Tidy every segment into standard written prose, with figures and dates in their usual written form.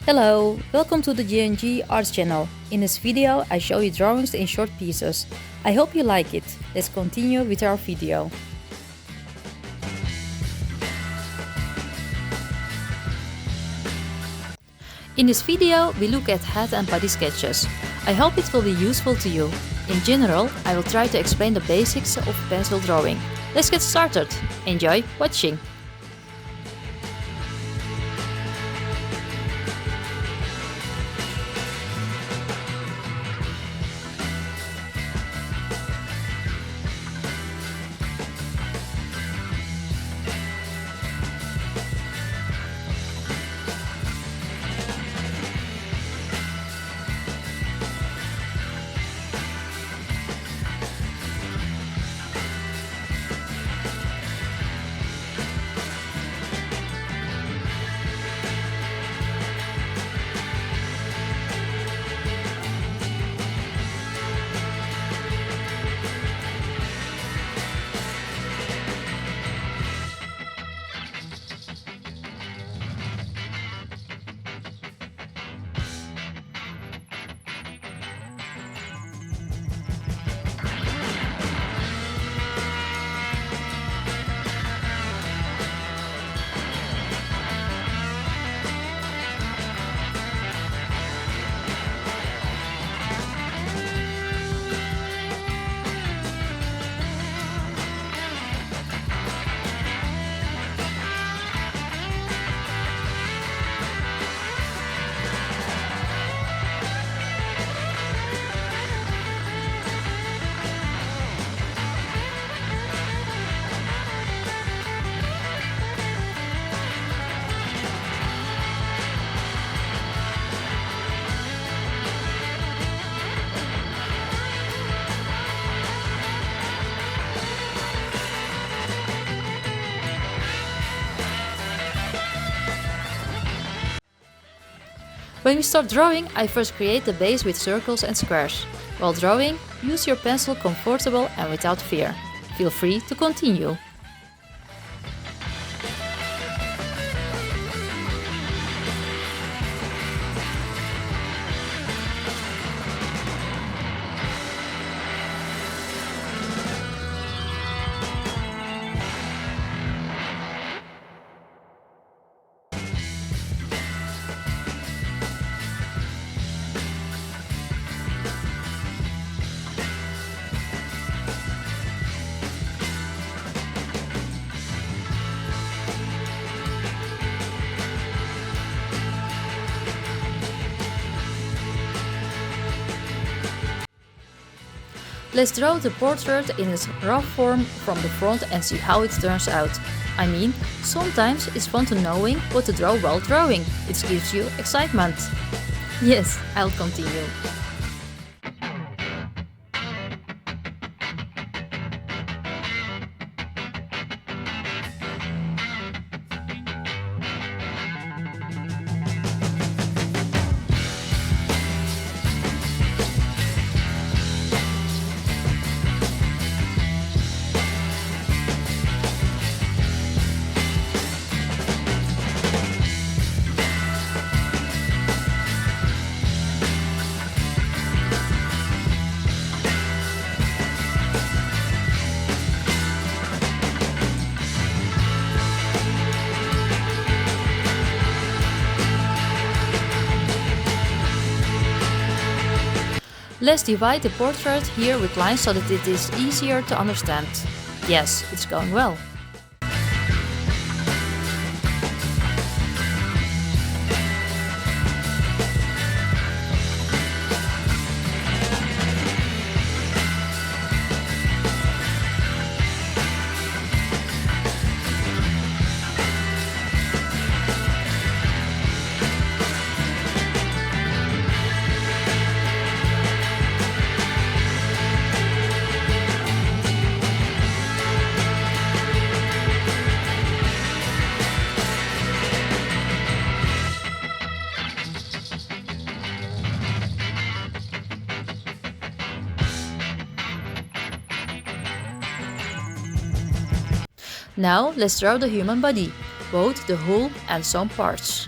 Hello, welcome to the GNG Arts channel. In this video I show you drawings in short pieces. I hope you like it. Let's continue with our video. In this video we look at head and body sketches. I hope it will be useful to you. In general, I will try to explain the basics of pencil drawing. Let's get started. Enjoy watching! When we start drawing, I first create the base with circles and squares. While drawing, use your pencil comfortable and without fear. Feel free to continue. Let's draw the portrait in its rough form from the front and see how it turns out. I mean, sometimes it's fun to knowing what to draw while drawing. It gives you excitement. Yes, I'll continue. Let's divide the portrait here with lines so that it is easier to understand. Yes, it's going well. Now let's draw the human body, both the whole and some parts.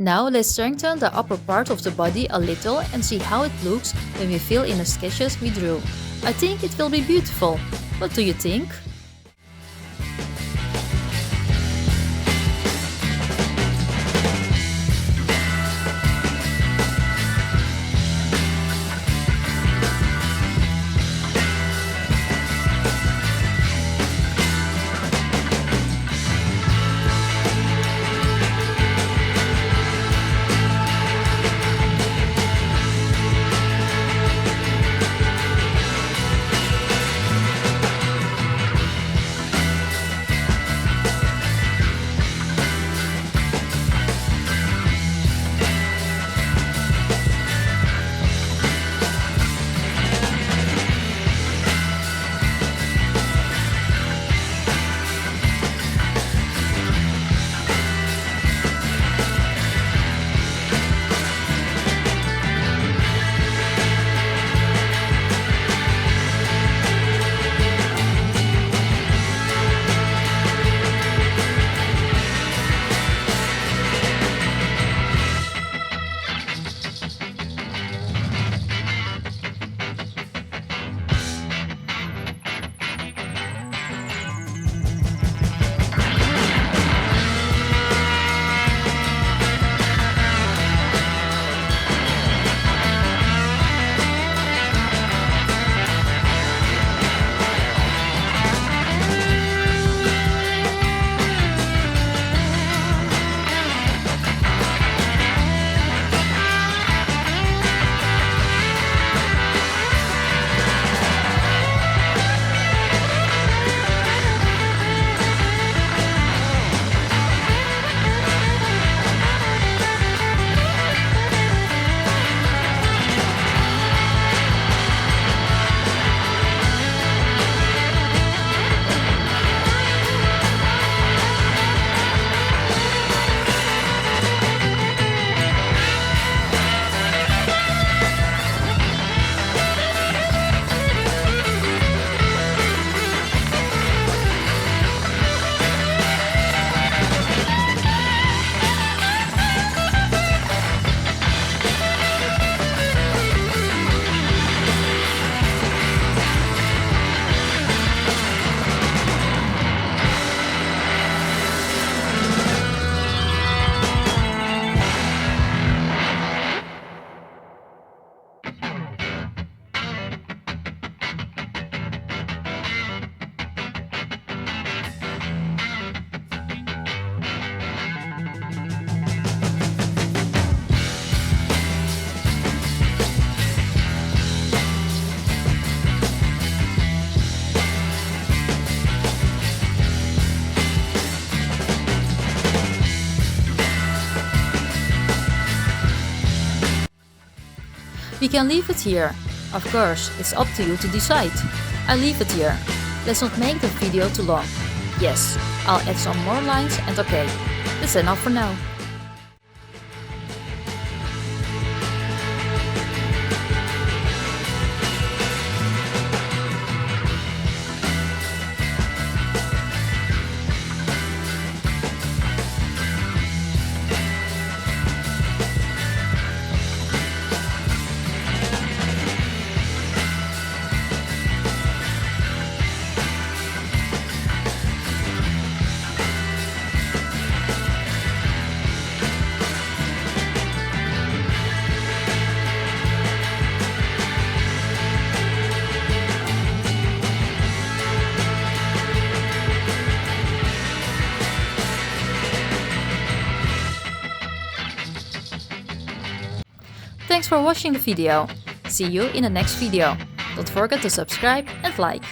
Now let's strengthen the upper part of the body a little and see how it looks when we fill in the sketches we drew. I think it will be beautiful. What do you think? We can leave it here. Of course, it's up to you to decide. I leave it here. Let's not make the video too long. Yes, I'll add some more lines and okay, that's enough for now. Thanks for watching the video. See you in the next video. Don't forget to subscribe and like.